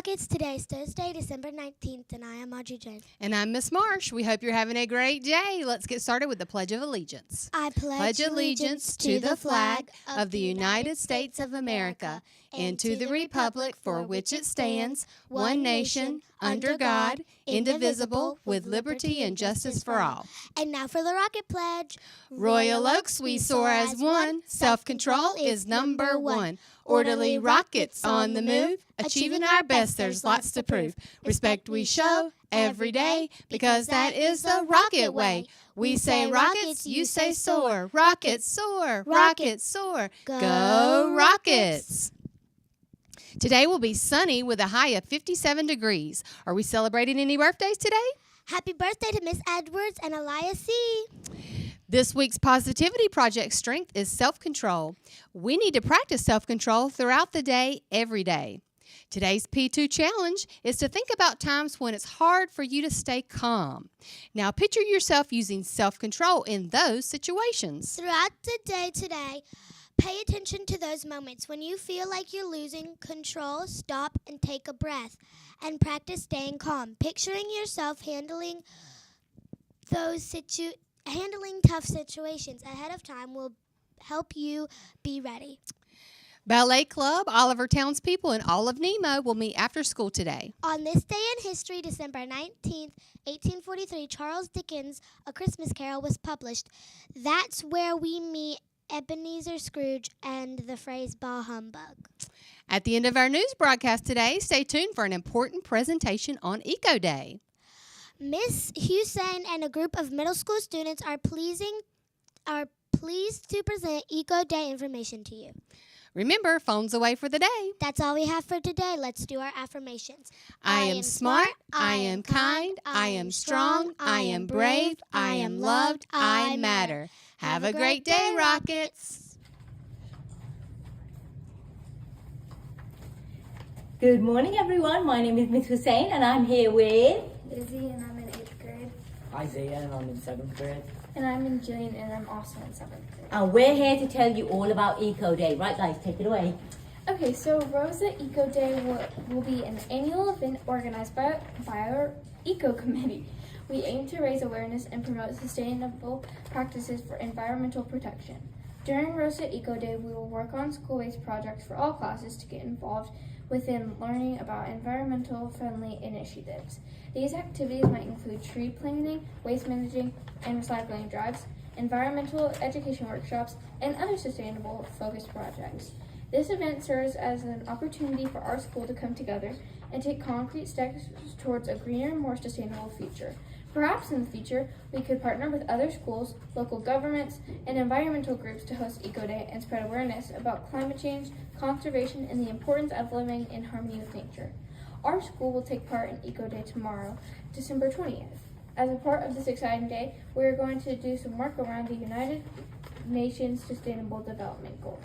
Rockets. Today is Thursday, December 19th, and I am Audrey Jane. And I'm Miss Marsh. We hope you're having a great day. Let's get started with the Pledge of Allegiance. I pledge allegiance to the flag of the United States of America and to the republic for which it stands, one nation, under God, indivisible, with liberty and justice for all. And now for the Rocket Pledge. Royal Oaks, we soar as one. Self-control is number one. Orderly rockets on the move. Achieving our best, there's lots to prove. Respect we show every day, because that is the rocket way. We say rockets, you say soar. Rockets, soar. Rockets, soar. Go Rockets! Today will be sunny with a high of 57 degrees. Are we celebrating any birthdays today? Happy birthday to Miss Edwards and Elias C. This week's Positivity Project strength is self-control. We need to practice self-control throughout the day, every day. Today's P2 challenge is to think about times when it's hard for you to stay calm. Now picture yourself using self-control in those situations. Throughout the day today, pay attention to those moments. When you feel like you're losing control, stop and take a breath and practice staying calm. Picturing yourself handling tough situations ahead of time will help you be ready. Ballet Club, Oliver Townspeople, and all of Nemo will meet after school today. On this day in history, December 19th, 1843, Charles Dickens' A Christmas Carol was published. That's where we meet Ebenezer Scrooge and the phrase bah humbug. At the end of our news broadcast today, stay tuned for an important presentation on Eco Day. Miss Hussein and a group of middle school students are pleased to present Eco Day information to you. Remember, phones away for the day. That's all we have for today. Let's do our affirmations. I am smart, I am kind, I am strong, I am brave, I am loved, I matter. Have a great day, Rockets. Good morning, everyone. My name is Miss Hussein, and I'm here with Izzy, and I'm in 8th grade. Isaiah, and I'm in 7th grade. And I'm in Jillian, and I'm also in 7th grade. and we're here to tell you all about Eco Day. Right, guys, take it away. Okay, so Rosa Eco Day will be an annual event organized by our Eco Committee. We aim to raise awareness and promote sustainable practices for environmental protection. During Rosa Eco Day, we will work on school-based projects for all classes to get involved within learning about environmental-friendly initiatives. These activities might include tree planting, waste managing and recycling drives, environmental education workshops, and other sustainable-focused projects. This event serves as an opportunity for our school to come together and take concrete steps towards a greener, more sustainable future. Perhaps in the future, we could partner with other schools, local governments, and environmental groups to host Eco Day and spread awareness about climate change, conservation, and the importance of living in harmony with nature. Our school will take part in Eco Day tomorrow, December 20th. As a part of this exciting day, we are going to do some work around the United Nations Sustainable Development Goals.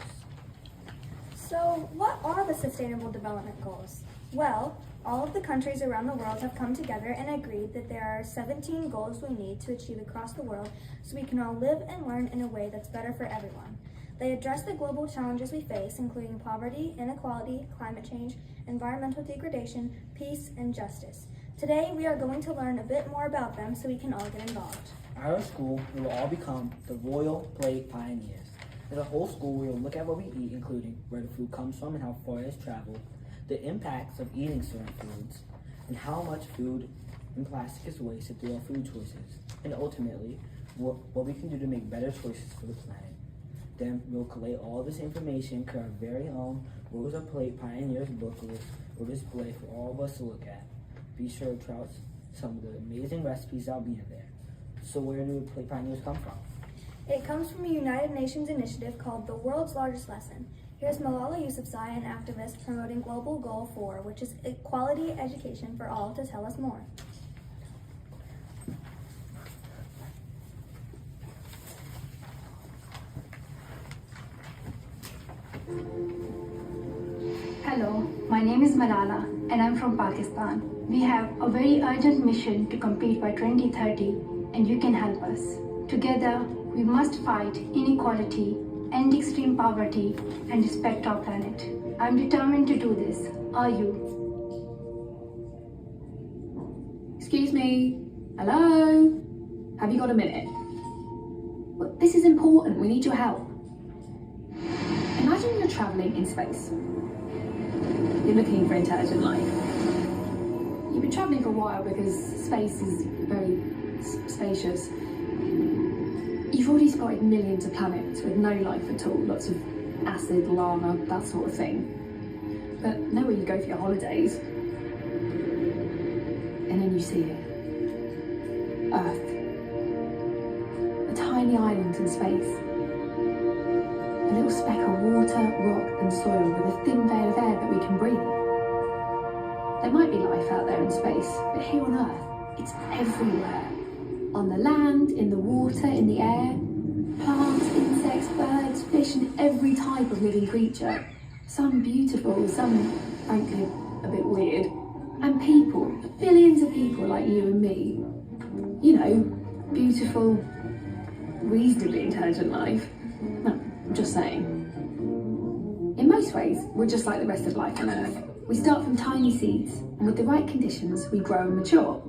So, what are the Sustainable Development Goals? Well, all of the countries around the world have come together and agreed that there are 17 goals we need to achieve across the world so we can all live and learn in a way that's better for everyone. They address the global challenges we face, including poverty, inequality, climate change, environmental degradation, peace, and justice. Today, we are going to learn a bit more about them so we can all get involved. At our school, we will all become the Royal Plate Pioneers. As a whole school, we will look at what we eat, including where the food comes from and how far it has traveled, the impacts of eating certain foods, and how much food and plastic is wasted through our food choices, and ultimately, what we can do to make better choices for the planet. Then we'll collate all this information, create our very own Rosa Plate Pioneers booklet or display for all of us to look at. Be sure to try out some of the amazing recipes that'll be in there. So where do Plate Pioneers come from? It comes from a United Nations initiative called The World's Largest Lesson. Here's Malala Yousafzai, an activist promoting Global Goal 4, which is equality education for all, to tell us more. Hello, my name is Malala and I'm from Pakistan. We have a very urgent mission to complete by 2030 and you can help us. Together, we must fight inequality, end extreme poverty, and respect our planet. I'm determined to do this. Are you? Excuse me? Hello? Have you got a minute? Well, this is important. We need your help. Imagine you're travelling in space. You're looking for intelligent life. You've been travelling for a while because space is very spacious. You've already spotted millions of planets with no life at all, lots of acid, lava, that sort of thing. But nowhere you go for your holidays. And then you see it. Earth. A tiny island in space. A little speck of water, rock and soil with a thin veil of air that we can breathe. There might be life out there in space, but here on Earth, it's everywhere. On the land, in the water, in the air. Plants, insects, birds, fish and every type of living creature. Some beautiful, some, frankly, a bit weird. And people, billions of people like you and me. You know, beautiful, reasonably intelligent life. No, I'm just saying. In most ways, we're just like the rest of life on Earth. We start from tiny seeds, and with the right conditions, we grow and mature.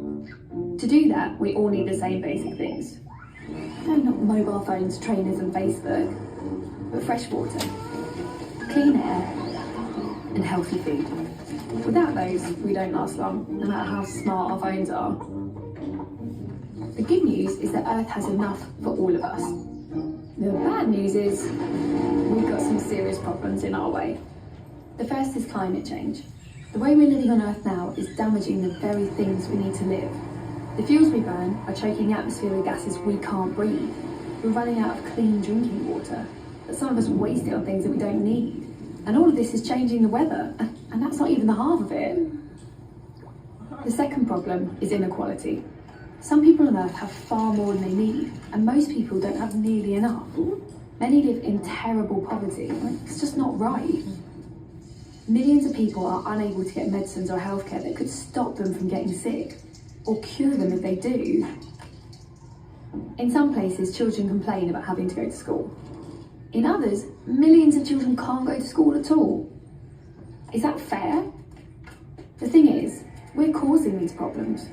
To do that, we all need the same basic things. No, not mobile phones, trainers and Facebook, but fresh water, clean air, and healthy food. Without those, we don't last long, no matter how smart our phones are. The good news is that Earth has enough for all of us. The bad news is we've got some serious problems in our way. The first is climate change. The way we're living on Earth now is damaging the very things we need to live. The fuels we burn are choking the atmosphere with gases we can't breathe. We're running out of clean drinking water, but some of us waste it on things that we don't need. And all of this is changing the weather, and that's not even the half of it. The second problem is inequality. Some people on Earth have far more than they need, and most people don't have nearly enough. Many live in terrible poverty. It's just not right. Millions of people are unable to get medicines or healthcare that could stop them from getting sick, or cure them if they do. In some places, children complain about having to go to school. In others, millions of children can't go to school at all. Is that fair? The thing is, we're causing these problems.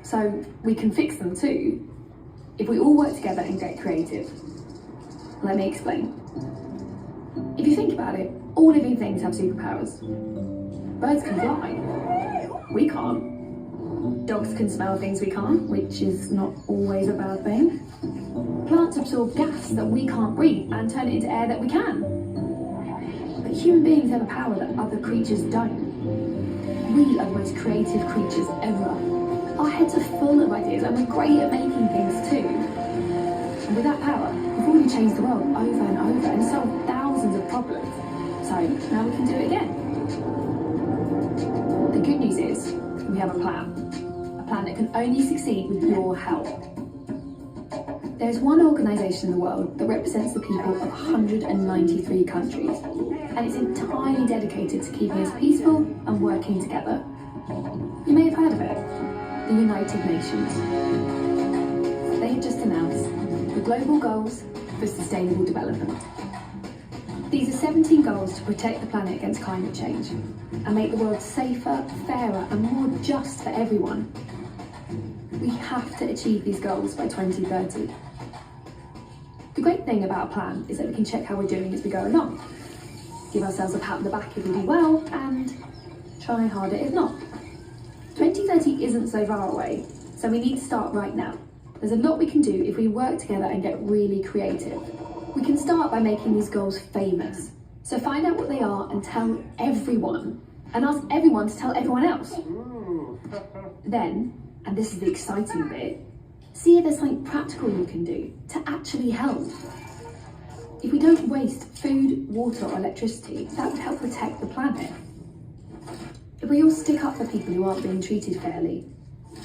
So we can fix them too, if we all work together and get creative. Let me explain. If you think about it, all living things have superpowers. Birds can fly. We can't. Dogs can smell things we can't, which is not always a bad thing. Plants absorb gas that we can't breathe and turn it into air that we can. But human beings have a power that other creatures don't. We are the most creative creatures ever. Our heads are full of ideas and we're great at making things too. And with that power, we've already changed the world over and over and solved thousands of problems. So now we can do it again. The good news is, we have a plan that can only succeed with your help. There's one organisation in the world that represents the people of 193 countries, and it's entirely dedicated to keeping us peaceful and working together. You may have heard of it, the United Nations. They have just announced the Global Goals for Sustainable Development. These are 17 goals to protect the planet against climate change and make the world safer, fairer and more just for everyone. We have to achieve these goals by 2030. The great thing about a plan is that we can check how we're doing as we go along. Give ourselves a pat on the back if we do well and try harder if not. 2030 isn't so far away, so we need to start right now. There's a lot we can do if we work together and get really creative. We can start by making these goals famous. So find out what they are and tell everyone, and ask everyone to tell everyone else. Then, and this is the exciting bit, see if there's something practical you can do to actually help. If we don't waste food, water or electricity, that would help protect the planet. If we all stick up for people who aren't being treated fairly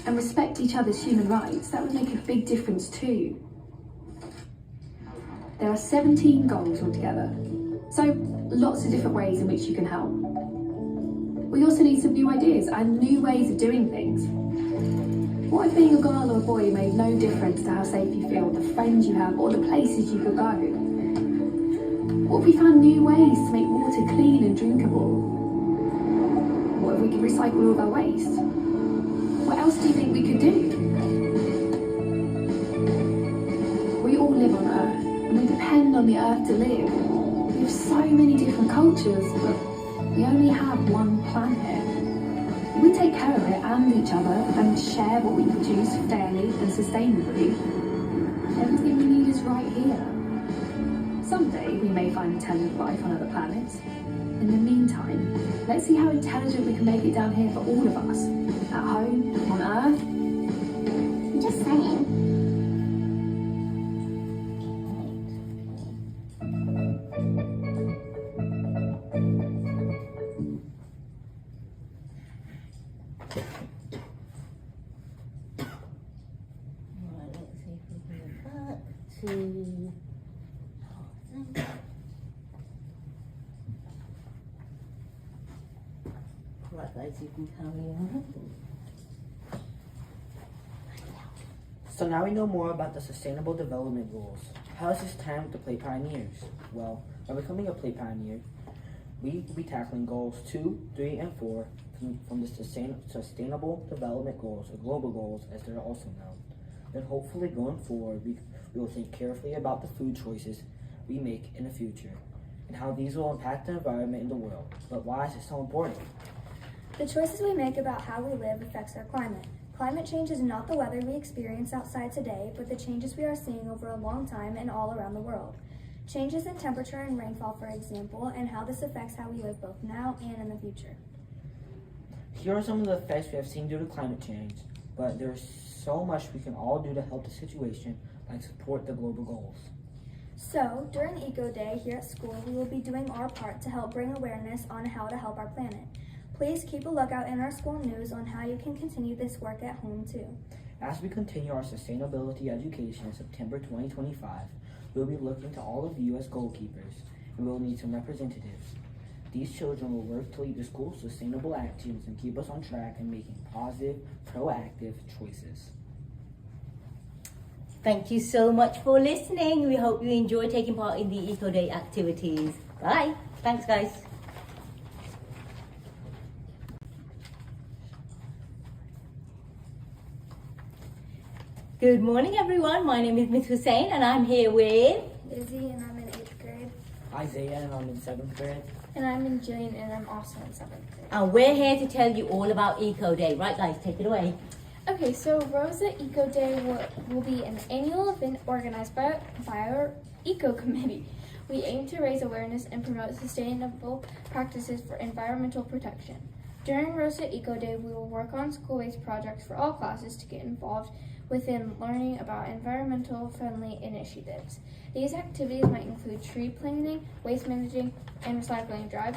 and respect each other's human rights, that would make a big difference too. There are 17 goals altogether, so lots of different ways in which you can help. We also need some new ideas and new ways of doing things. What if being a girl or a boy made no difference to how safe you feel, the friends you have, or the places you could go? What if we found new ways to make water clean and drinkable? What if we could recycle all of our waste? What else do you think think we could do? We all live on Earth, and we depend on the Earth to live. We have so many different cultures, but we only have one planet. If we take care of it and each other and share what we produce fairly and sustainably, everything we need is right here. Someday we may find intelligent life on other planets. In the meantime, let's see how intelligent we can make it down here for all of us. At home, on Earth. Just saying. Right, let's see if we can go back to. Right, guys, you can carry on. So now we know more about the Sustainable Development Goals. How is this time with the Play Pioneers? Well, by becoming a Play Pioneer, we will be tackling goals 2, 3, and 4 from the Sustainable Development Goals, or global goals as they're also known. Then hopefully going forward, we will think carefully about the food choices we make in the future and how these will impact the environment in the world. But why is it so important? The choices we make about how we live affects our climate. Climate change is not the weather we experience outside today, but the changes we are seeing over a long time and all around the world. Changes in temperature and rainfall, for example, and how this affects how we live both now and in the future. Here are some of the effects we have seen due to climate change, but there's so much we can all do to help the situation, like support the global goals. So, during Eco Day here at school, we will be doing our part to help bring awareness on how to help our planet. Please keep a lookout in our school news on how you can continue this work at home too. As we continue our sustainability education in September 2025, we'll be looking to all of the U.S. goalkeepers, and we'll need some representatives. These children will work to lead the school's sustainable actions and keep us on track in making positive, proactive choices. Thank you so much for listening. We hope you enjoy taking part in the Eco Day activities. Bye. Thanks, guys. Good morning, everyone. My name is Miss Hussain, and I'm here with... Izzy, and I'm in 8th grade. Isaiah, and I'm in 7th grade. And I'm in Jillian, and I'm also in 7th grade. And we're here to tell you all about Eco Day. Right, guys, take it away. Okay, so Rosa Eco Day will be an annual event organized by our Eco Committee. We aim to raise awareness and promote sustainable practices for environmental protection. During Rosa Eco Day, we will work on school-based projects for all classes to get involved within learning about environmental friendly initiatives. These activities might include tree planting, waste managing, and recycling drives,